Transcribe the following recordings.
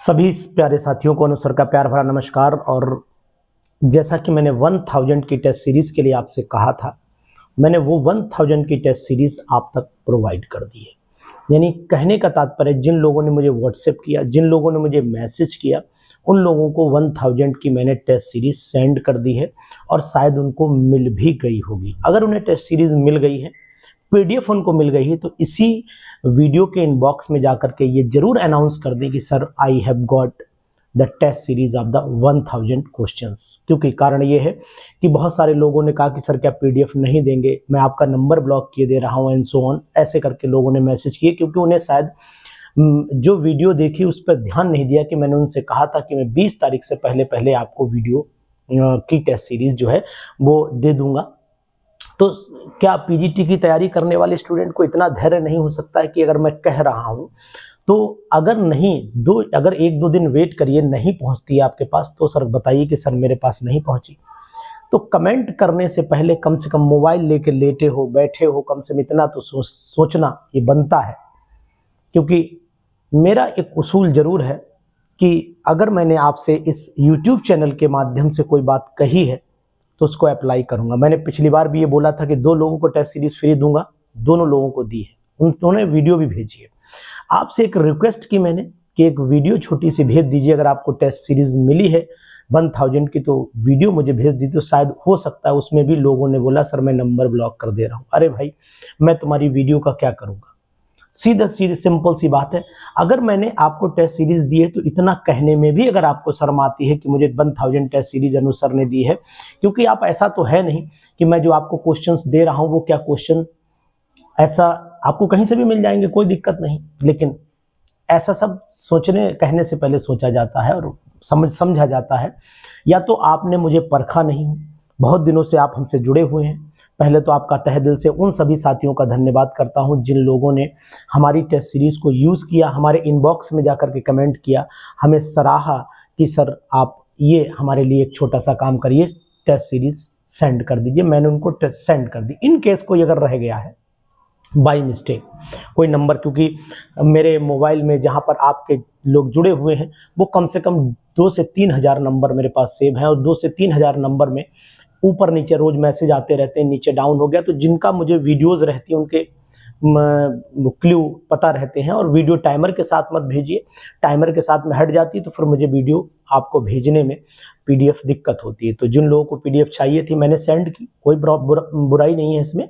सभी प्यारे साथियों को अनुसर का प्यार भरा नमस्कार। और जैसा कि मैंने 1000 की टेस्ट सीरीज़ के लिए आपसे कहा था, मैंने वो 1000 की टेस्ट सीरीज़ आप तक प्रोवाइड कर दी है। यानी कहने का तात्पर्य, जिन लोगों ने मुझे व्हाट्सएप किया, जिन लोगों ने मुझे मैसेज किया, उन लोगों को 1000 की मैंने टेस्ट सीरीज़ सेंड कर दी है और शायद उनको मिल भी गई होगी। अगर उन्हें टेस्ट सीरीज़ मिल गई है, पीडीएफ उनको मिल गई है, तो इसी वीडियो के इनबॉक्स में जाकर के ये जरूर अनाउंस कर दें कि sir I have got the test series of the 1000 questions. क्योंकि कारण ये है कि बहुत सारे लोगों ने कहा कि सर क्या पीडीएफ नहीं देंगे, मैं आपका नंबर ब्लॉक किए दे रहा हूँ एंड सो ऑन, ऐसे करके लोगों ने मैसेज किए। क्योंकि उन्हें शायद जो वीडियो देखी उस पर ध्यान नहीं दिया कि मैंने उनसे कहा था कि मैं 20 तारीख से पहले आपको वीडियो की टेस्ट सीरीज जो है वो दे दूंगा। तो क्या पीजीटी की तैयारी करने वाले स्टूडेंट को इतना धैर्य नहीं हो सकता है कि अगर मैं कह रहा हूं तो अगर एक दो दिन वेट करिए, नहीं पहुंचती है आपके पास, तो सर बताइए कि सर मेरे पास नहीं पहुंची। तो कमेंट करने से पहले कम से कम मोबाइल लेके लेटे हो, बैठे हो, कम से कम इतना तो सोचना ये बनता है। क्योंकि मेरा एक उसूल जरूर है कि अगर मैंने आपसे इस यूट्यूब चैनल के माध्यम से कोई बात कही है तो उसको अप्लाई करूंगा। मैंने पिछली बार भी ये बोला था कि 2 लोगों को टेस्ट सीरीज फ्री दूंगा, दोनों लोगों को दी है, उन्होंने वीडियो भी भेजी है। आपसे एक रिक्वेस्ट की मैंने कि एक वीडियो छोटी सी भेज दीजिए, अगर आपको टेस्ट सीरीज मिली है 1000 की तो वीडियो मुझे भेज दी, तो शायद हो सकता है उसमें भी लोगों ने बोला सर मैं नंबर ब्लॉक कर दे रहा हूँ। अरे भाई, मैं तुम्हारी वीडियो का क्या करूँगा? सीधा सिंपल सी बात है। अगर मैंने आपको टेस्ट सीरीज दी है तो इतना कहने में भी अगर आपको शर्म आती है कि मुझे 1000 टेस्ट सीरीज अनुसर ने दी है, क्योंकि आप ऐसा तो है नहीं कि मैं जो आपको क्वेश्चंस दे रहा हूं वो क्या क्वेश्चन ऐसा आपको कहीं से भी मिल जाएंगे, कोई दिक्कत नहीं। लेकिन ऐसा सब कहने से पहले सोचा जाता है और समझा जाता है। या तो आपने मुझे परखा नहीं, बहुत दिनों से आप हमसे जुड़े हुए हैं। पहले तो आपका तहे दिल से उन सभी साथियों का धन्यवाद करता हूं जिन लोगों ने हमारी टेस्ट सीरीज को यूज़ किया, हमारे इनबॉक्स में जाकर के कमेंट किया, हमें सराहा कि सर आप ये हमारे लिए एक छोटा सा काम करिए, टेस्ट सीरीज सेंड कर दीजिए। मैंने उनको टेस्ट सेंड कर दी। इन केस कोई अगर रह गया है बाई मिस्टेक कोई नंबर, क्योंकि मेरे मोबाइल में जहाँ पर आपके लोग जुड़े हुए हैं वो कम से कम 2 से 3 हज़ार नंबर मेरे पास सेव हैं, और 2 से 3 हज़ार नंबर में ऊपर नीचे रोज मैसेज आते रहते हैं, नीचे डाउन हो गया, तो जिनका मुझे वीडियोस रहती हैं उनके क्लू पता रहते हैं। और वीडियो टाइमर के साथ मत भेजिए, टाइमर के साथ में हट जाती है तो फिर मुझे वीडियो आपको भेजने में पीडीएफ दिक्कत होती है। तो जिन लोगों को पीडीएफ चाहिए थी मैंने सेंड की, कोई बुराई नहीं है इसमें।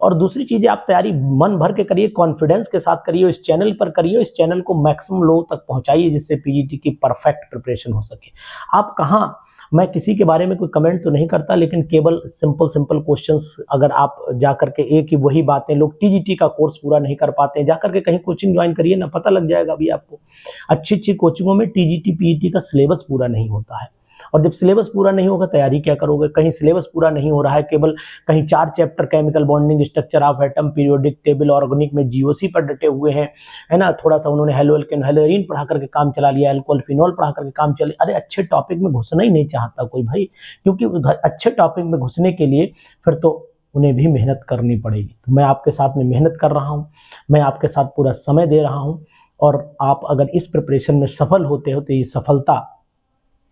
और दूसरी चीज़, आप तैयारी मन भर के करिए, कॉन्फिडेंस के साथ करिए, इस चैनल पर करिए, इस चैनल को मैक्सिमम लोगों तक पहुंचाइए जिससे पीजीटी की परफेक्ट प्रिपरेशन हो सके। आप कहाँ, मैं किसी के बारे में कोई कमेंट तो नहीं करता, लेकिन केवल सिंपल क्वेश्चंस अगर आप जाकर के एक ही वही बातें, लोग टीजीटी का कोर्स पूरा नहीं कर पाते हैं, जाकर के कहीं कोचिंग ज्वाइन करिए ना, पता लग जाएगा अभी आपको। अच्छी कोचिंगों में टीजीटी पीईटी का सिलेबस पूरा नहीं होता है, और जब सिलेबस पूरा नहीं होगा तैयारी क्या करोगे? कहीं सिलेबस पूरा नहीं हो रहा है, केवल कहीं 4 chapter chemical bonding, structure of atom, periodic table, organic में जीओसी पर डटे हुए हैं, है ना। थोड़ा सा उन्होंने हेलो एल्केन हेलोइन पढ़ा करके काम चला लिया, अल्कोहल फिनॉल पढ़ा करके काम चले। अरे अच्छे टॉपिक में घुसना ही नहीं चाहता कोई भाई, क्योंकि अच्छे टॉपिक में घुसने के लिए फिर तो उन्हें भी मेहनत करनी पड़ेगी। तो मैं आपके साथ में मेहनत कर रहा हूँ, मैं आपके साथ पूरा समय दे रहा हूँ, और आप अगर इस प्रिपरेशन में सफल होते हो तो ये सफलता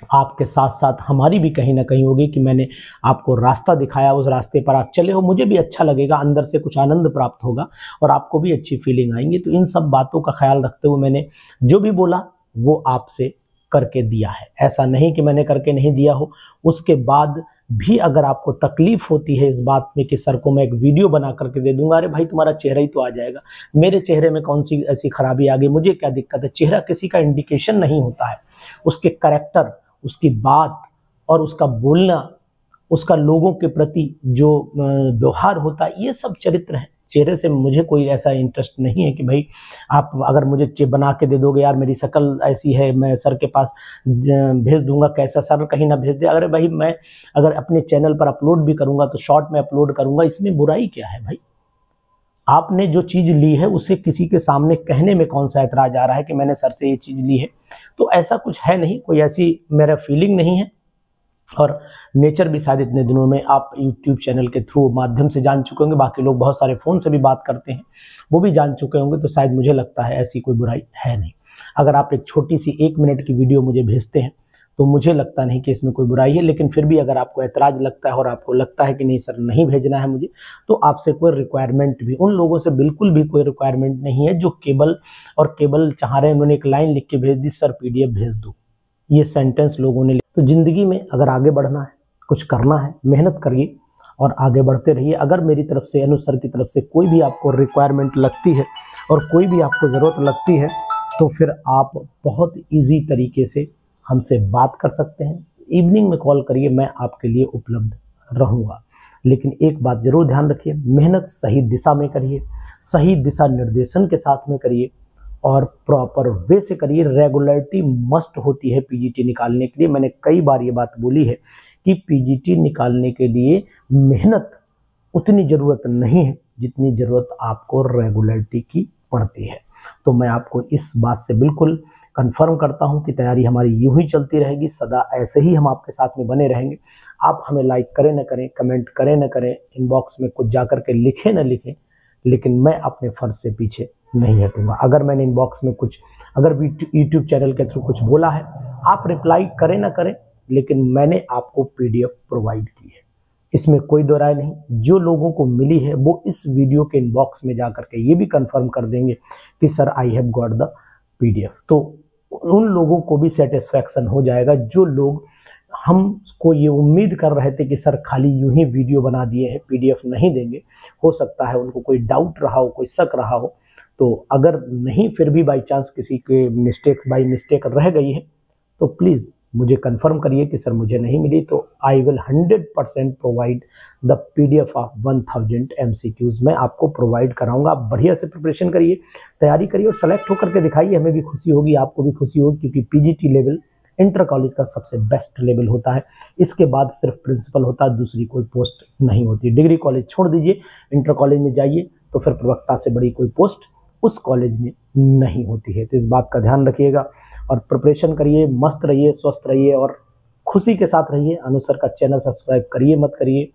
आपके साथ साथ हमारी भी कहीं ना कहीं होगी कि मैंने आपको रास्ता दिखाया, उस रास्ते पर आप चले हो, मुझे भी अच्छा लगेगा, अंदर से कुछ आनंद प्राप्त होगा और आपको भी अच्छी फीलिंग आएंगी। तो इन सब बातों का ख्याल रखते हुए मैंने जो भी बोला वो आपसे करके दिया है। ऐसा नहीं कि मैंने करके नहीं दिया हो। उसके बाद भी अगर आपको तकलीफ होती है इस बात में कि सर को मैं एक वीडियो बना करके दे दूंगा, अरे भाई तुम्हारा चेहरा ही तो आ जाएगा, मेरे चेहरे में कौन सी ऐसी खराबी आ गई, मुझे क्या दिक्कत है? चेहरा किसी का इंडिकेशन नहीं होता है, उसके कैरेक्टर, उसकी बात और उसका बोलना, उसका लोगों के प्रति जो व्यवहार होता है, ये सब चरित्र है। चेहरे से मुझे कोई ऐसा इंटरेस्ट नहीं है कि भाई आप अगर मुझे बना के दे दोगे, यार मेरी शक्ल ऐसी है, मैं सर के पास भेज दूंगा, कैसा सर कहीं ना भेज दे। अरे भाई, मैं अगर अपने चैनल पर अपलोड भी करूंगा तो शॉर्ट में अपलोड करूंगा, इसमें बुराई क्या है भाई? आपने जो चीज़ ली है उसे किसी के सामने कहने में कौन सा ऐतराज आ रहा है कि मैंने सर से ये चीज़ ली है? तो ऐसा कुछ है नहीं, कोई ऐसी मेरा फीलिंग नहीं है। और नेचर भी शायद इतने दिनों में आप यूट्यूब चैनल के थ्रू माध्यम से जान चुके होंगे, बाकी लोग बहुत सारे फ़ोन से भी बात करते हैं, वो भी जान चुके होंगे। तो शायद मुझे लगता है ऐसी कोई बुराई है नहीं। अगर आप एक छोटी सी 1 मिनट की वीडियो मुझे भेजते हैं तो मुझे लगता नहीं कि इसमें कोई बुराई है, लेकिन फिर भी अगर आपको ऐतराज़ लगता है और आपको लगता है कि नहीं सर नहीं भेजना है मुझे, तो आपसे कोई रिक्वायरमेंट भी, उन लोगों से बिल्कुल भी कोई रिक्वायरमेंट नहीं है जो केवल चाह रहे हैं, उन्होंने एक लाइन लिख के भेज दी, सर PDF भेज दो, ये सेंटेंस लोगों ने। तो ज़िंदगी में अगर आगे बढ़ना है, कुछ करना है, मेहनत करिए और आगे बढ़ते रहिए। अगर मेरी तरफ से, अनुसर की तरफ से कोई भी आपको रिक्वायरमेंट लगती है और कोई भी आपको ज़रूरत लगती है, तो फिर आप बहुत ईजी तरीके से हमसे बात कर सकते हैं। इवनिंग में कॉल करिए, मैं आपके लिए उपलब्ध रहूँगा। लेकिन एक बात ज़रूर ध्यान रखिए, मेहनत सही दिशा में करिए, सही दिशा निर्देशन के साथ में करिए और प्रॉपर वे से करिए। रेगुलरिटी मस्ट होती है PGT निकालने के लिए। मैंने कई बार ये बात बोली है कि PGT निकालने के लिए मेहनत उतनी ज़रूरत नहीं है जितनी ज़रूरत आपको रेगुलरिटी की पड़ती है। तो मैं आपको इस बात से बिल्कुल कंफर्म करता हूं कि तैयारी हमारी यूं ही चलती रहेगी, सदा ऐसे ही हम आपके साथ में बने रहेंगे। आप हमें लाइक करें न करें, कमेंट करें न करें, इनबॉक्स में कुछ जाकर के लिखें न लिखें, लेकिन मैं अपने फ़र्ज से पीछे नहीं हटूंगा। अगर मैंने इनबॉक्स में कुछ, अगर यूट्यूब चैनल के थ्रू कुछ बोला है, आप रिप्लाई करें न करें, लेकिन मैंने आपको PDF प्रोवाइड की है, इसमें कोई दो राय नहीं। जो लोगों को मिली है वो इस वीडियो के इनबॉक्स में जाकर के ये भी कंफर्म कर देंगे कि sir I have got the PDF। तो उन लोगों को भी सेटिस्फैक्शन हो जाएगा जो लोग हमको ये उम्मीद कर रहे थे कि सर खाली यूं ही वीडियो बना दिए हैं, PDF नहीं देंगे। हो सकता है उनको कोई डाउट रहा हो, कोई शक रहा हो। तो अगर नहीं, फिर भी बाई चांस किसी के बाई मिस्टेक रह गई है, तो प्लीज़ मुझे कंफर्म करिए कि सर मुझे नहीं मिली, तो I will 100% provide the PDF of 1000 MCQs मैं आपको प्रोवाइड कराऊंगा। आप बढ़िया से प्रिपरेशन करिए, तैयारी करिए और सेलेक्ट होकर के दिखाइए। हमें भी खुशी होगी, आपको भी खुशी होगी, क्योंकि PGT लेवल इंटर कॉलेज का सबसे बेस्ट लेवल होता है। इसके बाद सिर्फ प्रिंसिपल होता है, दूसरी कोई पोस्ट नहीं होती। डिग्री कॉलेज छोड़ दीजिए, इंटर कॉलेज में जाइए, तो फिर प्रवक्ता से बड़ी कोई पोस्ट उस कॉलेज में नहीं होती है। तो इस बात का ध्यान रखिएगा और प्रिपरेशन करिए, मस्त रहिए, स्वस्थ रहिए और खुशी के साथ रहिए। अनुसर का चैनल सब्सक्राइब करिए मत करिए,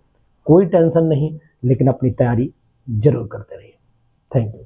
कोई टेंशन नहीं, लेकिन अपनी तैयारी जरूर करते रहिए। Thank you.